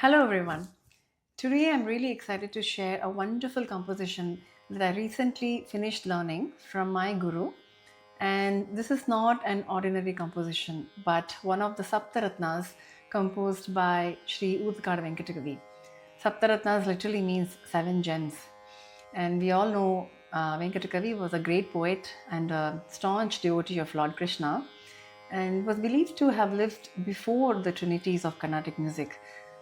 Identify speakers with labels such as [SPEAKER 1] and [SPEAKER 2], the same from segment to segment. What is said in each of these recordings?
[SPEAKER 1] Hello, everyone. Today I'm really excited to share a wonderful composition that I recently finished learning from my guru. And this is not an ordinary composition, but one of the Saptaratnas composed by Sri Udkad Venkatakavi. Saptaratnas literally means seven gems. And we all know Venkatakavi was a great poet and a staunch devotee of Lord Krishna and was believed to have lived before the trinities of Carnatic music.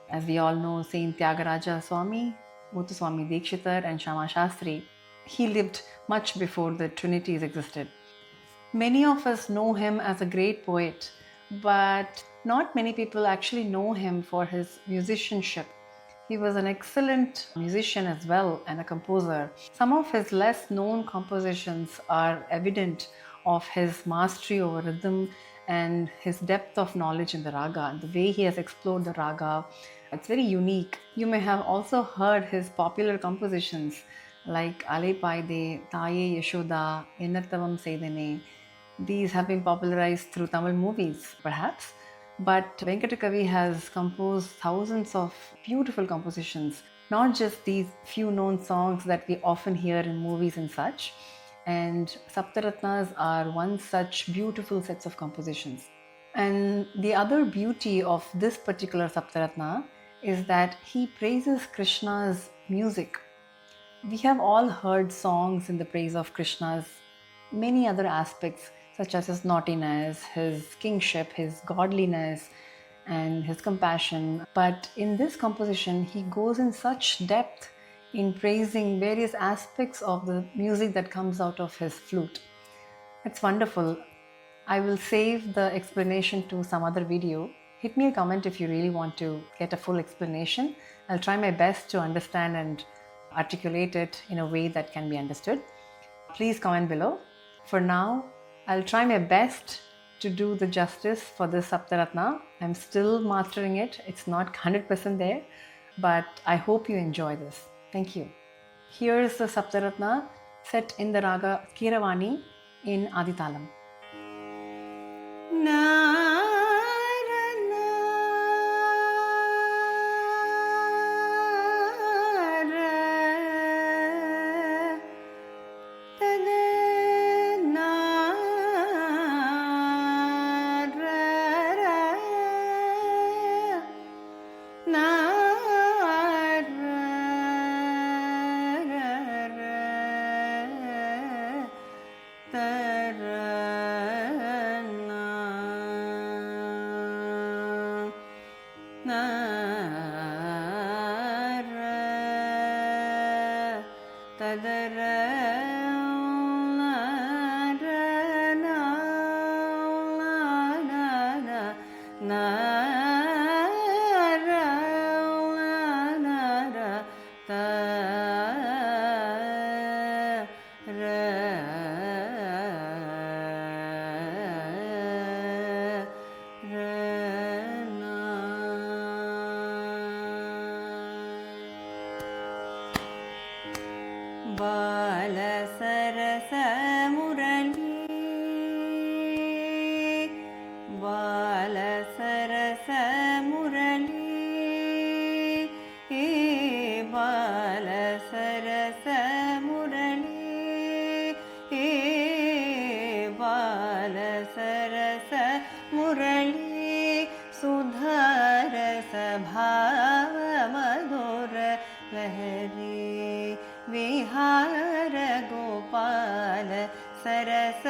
[SPEAKER 1] As we all know, Saint Tyagaraja Swami, Muthuswami Dikshitar, and Shama Shastri, he lived much before the trinities existed. Many of us know him as a great poet, but not many people actually know him for his musicianship. He was an excellent musician as well and a composer. Some of his less known compositions are evident of his mastery over rhythm and his depth of knowledge in the raga and the way he has explored the raga. It's very unique. You may have also heard his popular compositions like Aleipaide, Taye Yashoda, Ennattavam Seidane. These have been popularized through Tamil movies, perhaps. But Venkatakavi has composed thousands of beautiful compositions, not just these few known songs that we often hear in movies and such. And Saptaratnas are one such beautiful sets of compositions. And the other beauty of this particular Saptaratna is that he praises Krishna's music. We have all heard songs in the praise of Krishna's many other aspects, such as his naughtiness, his kingship, his godliness, and his compassion. But in this composition, he goes in such depth in praising various aspects of the music that comes out of his flute. It's wonderful. I will save the explanation to some other video. Hit me a comment if you really want to get a full explanation. I'll try my best to understand and articulate it in a way that can be understood. Please comment below. For now, I'll try my best to do the justice for this Saptaratna. I'm still mastering it. It's not 100% there, but I hope you enjoy this. Thank you. Here's the Saptaratna set in the raga Kiravani in Aditalam.
[SPEAKER 2] बालसरस मुरली बालसरस मुरली बालसरस मुरली बालसरस मुरली सुधारस भाव मधुर लहरी विहार गोपाल सरस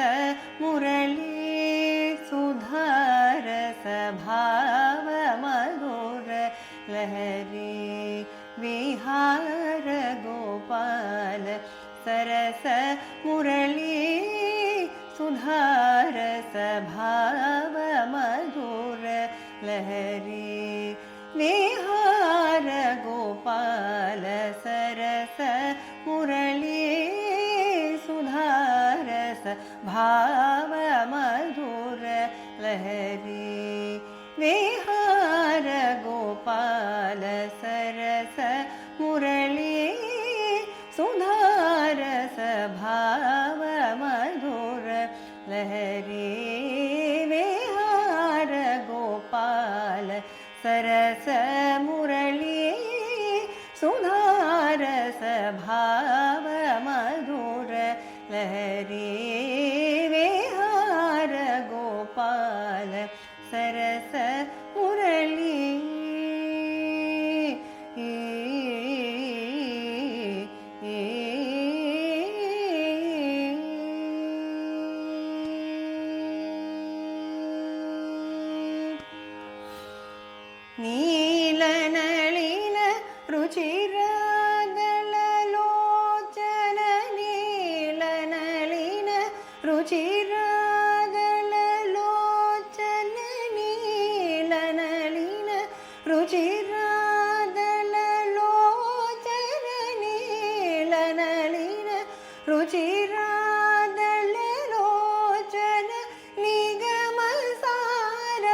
[SPEAKER 2] मुरली सुधारस भाव मधुर लहरी विहार गोपाल सरस मुरली सुधारस भाव मधुर लहरी विहार गोपाल सरस मुरली सुधारस भाव मधुर लहरी विहार गोपाल सरस मुरली सुधारस भाव मधुर लहरी विहार गोपाल सरस मुरली भाव मधुर लहरी विहार गोपाल सरस मुरली नीलनलिन रुचिरादललोचन नीलनलिन रुचिरादललोचन नीलनलिन रुचिरादललोचन नीलनलिन रुचिरादललोचन निगमसार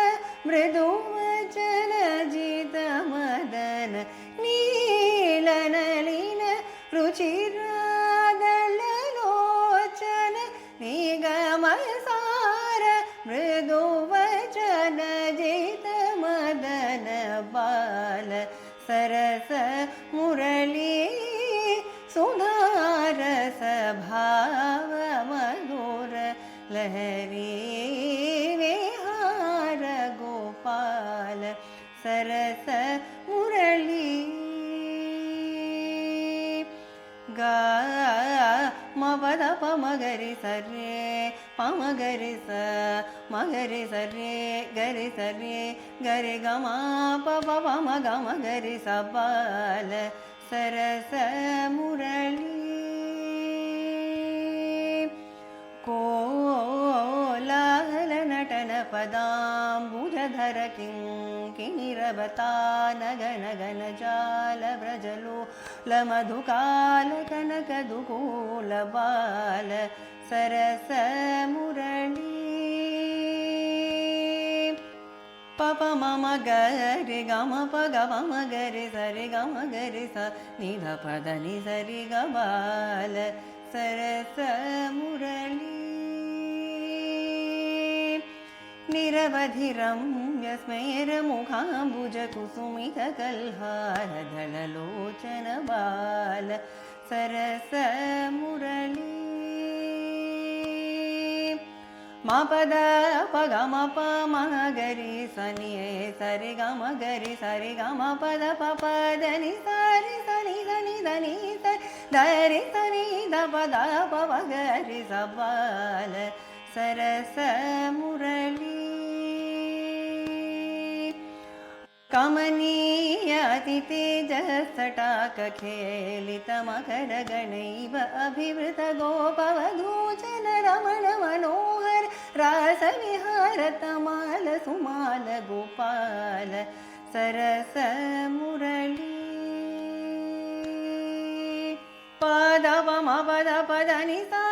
[SPEAKER 2] मृदुवचन जितमदन नीलनलिन रुचिरादललोचन निगमसार मृदुवचन जितमदन बाल सरस मुरली सुधारस भाव मधुर लहरी विहार गोपाल सरस मुरली गा मपद पमगरि सरे पमगरि स मगरि सरे गरि सरे गरि गमा पप पम गम गरि सबाल सरस मुरली कोलाहल नटन पदाम्बुजधर किङ्किणिरवता नगन गन जाल व्रजलो लमधुकाल कनक दुकूल बाल सरस मुरली पप मम गरि गम प गम गरि सरि गम गरि स निध पद नि सरि गबाल सरस मुरली निरवधि रम्य स्मेर मुखाम्बुज कुसुमित कल्हारधललोचन बाल सरस मुरली मा पद प गम प गरि सनि सरि गम गरि सरि गम पद प नि सरि सनि धनि धनि धरि सनि ध पद प गरि सबाल सरस मुरली कमनीय अति तेजस्तटाक खेलित मकर गणैव अभिवृत गोपवधूचन रमण मनोहर रास विहार तमाल सुमाल गोपाल सरस मुरली पद पम पद पद नि सा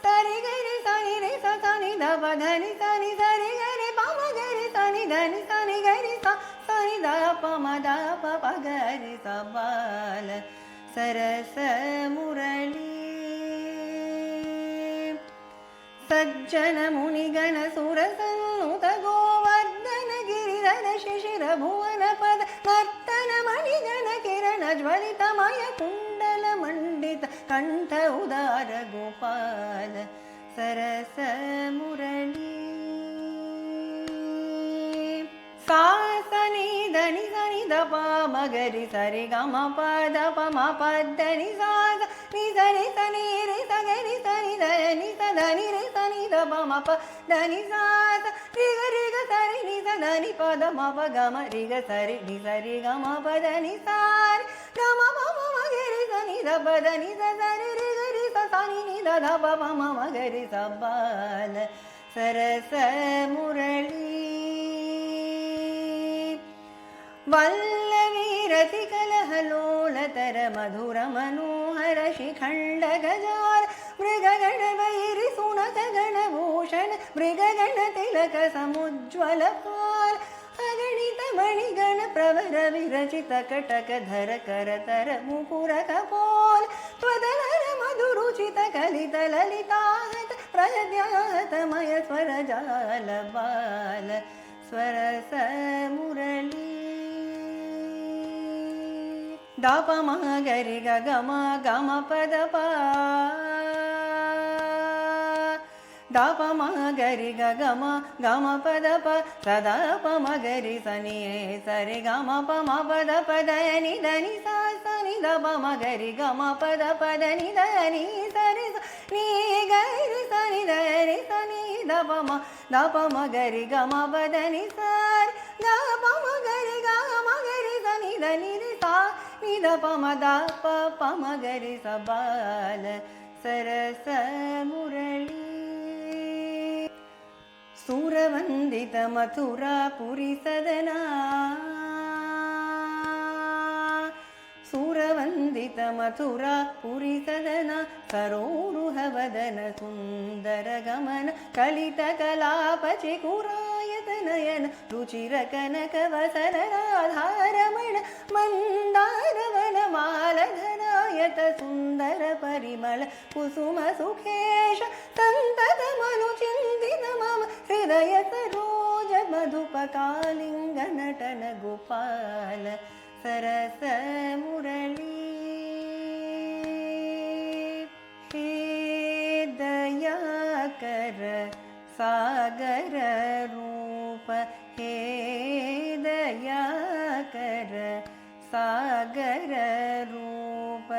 [SPEAKER 2] सरि गरि सनि रे स सनि ध पद नि सनि सरि गरि पम गरि सनि धनि सनि गरि स सनि ध पम ध प गरि स बाल सरस मुरली सज्जन मुनिगण सुर सन्नुत गोवर्धन गिरिधर शिशिर भुवन पद नर्तन मणिगण किरण ज्वलितमय कुण्डल मण्डित कंठ उदार गोपाल सरस मुरली सा सनि धनि सनि ध प मगरि सरि गम पद प म पद नि सा नि सनि सनि रे स गरि सनि धनि स धनि रे सनि ध प म प धनि सा रि ग सरि नि स धनि पद म प गम रि ग सरि नि सरि गम पद नि सा गम प म गरि सनि ध प धनि स सरि रि ग रि स सनि नि ध ध प म गरि स बाल सरस मुरली वल्लवी रसिकलहलोलतर मधुर मनोहर शिखण्ड गजार मृगगण वैरि सुनत गणभूषण मृगगण तिलक समुज्ज्वल फाल अगणित मणिगण प्रवर विरचित कटक धर करतर मुकुर कपोल त्वदलर मधुरुचित कलित ललिताहत प्रद्याहतमय स्वर जाल बाल स्वरस मुरली ದಪ ಮ ಗರಿ ಗ ಗ ಮ ಗ ಮ ಪದ ಪ ದಪ ಮ ಗರಿ ಗ ಗ ಮ ಗ ಮ ಪದ ಪ ಸದ ಪ ಮ ಗರಿ ಸನಿ ಸರಿ ಗ ಮ ಪ ಮ ಪದ ಪದ ನಿ ದ ನಿ ಸಾ ಸ ನಿ ದ ಪ ಮ ಗರಿ ಗ ಮ ಪದ ಪದ ನಿ ದ ನಿ ಸರಿ ಸ ನೀ ಗರಿ ಸ ನಿ ದ ರಿ ಸ ನಿ ದ ಪ ಮ ಗರಿ ಗ ಮ ಪದ ನಿ ಸರಿ ಗ ಪ ಮ ಗರಿ ಗ ಮ ಗರಿ ಸ ನಿ ದ ನಿ ರಿ ಸಾ ನಿ ದ ಪ ಮ ಗರಿ ಸ ಬಾಲ ಸರಸ ಮುರಳಿ ಸುರವಂದಿತ ಮಥುರಾ ಪುರಿ ಸದನಾ ಸುರವಂದಿತ ಮಥುರಾ ಪುರಿ ಸದನ ಸರೋರುಹ ವದನ ಸುಂದರ ಗಮನ ಕಲಿತ ಕಲಾಪ ಚಿಕುರಾಯತ ನಯನ ರುಚಿರ ಕನಕ ವಸನ ರಾಧಾರಮಣ ಮಂದಾರವನ ಮಾಲಧರಾಯತ ಸುಂದರ ಪರಿಮಳ ಕುಸುಮ ಸುಖೇಶ ಸಂತತ ಮನು ಚಿಂತಿತ ಮಮ ಹೃದಯ ಸರೋಜ ಮಧುಪಕಾಲಿಂಗ ನಟನ ಗೋಪಾಲ सरस मुरली हे दया कर सागर रूप हे दया कर सागर रूप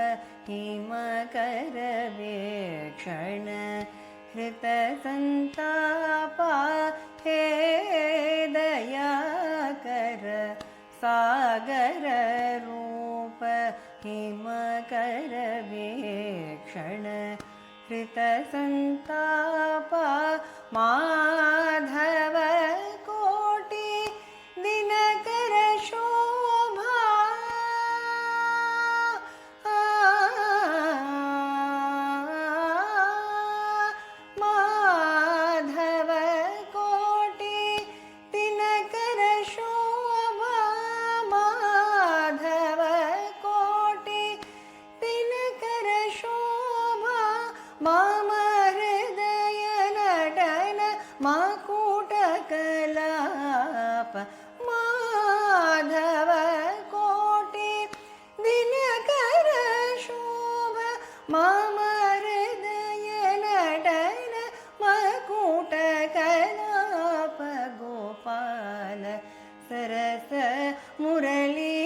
[SPEAKER 2] हिम कर वेक्षण हृत संतापा हे दया कर सागर रूप हिम कर वेक्षण हृत संतापा माधव कोटि दिनकर शोभा माधव कोटि दिनकर शोभा माधव कोटि दिनकर शोभा मम हृदय नटन मकुट कलाप माधव कोटि दिनकर शोभा मम हृदय नटन मकुट कलाप गोपाल सरस मुरली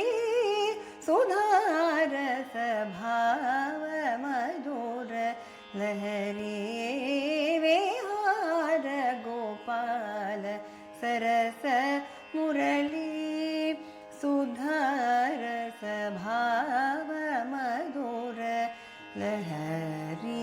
[SPEAKER 2] सुधारस भाव मधुर लहरी विहार गोपाल सरस मुरली सुधारस भाव मधुर लहरी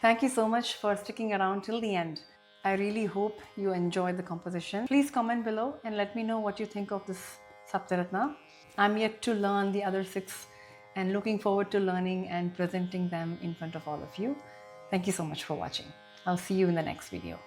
[SPEAKER 1] Thank you so much for sticking around till the end. I really hope you enjoyed the composition. Please comment below and let me know what you think of this Saptaratna. I'm yet to learn the other 6 and looking forward to learning and presenting them in front of all of you. Thank you so much for watching. I'll see you in the next video.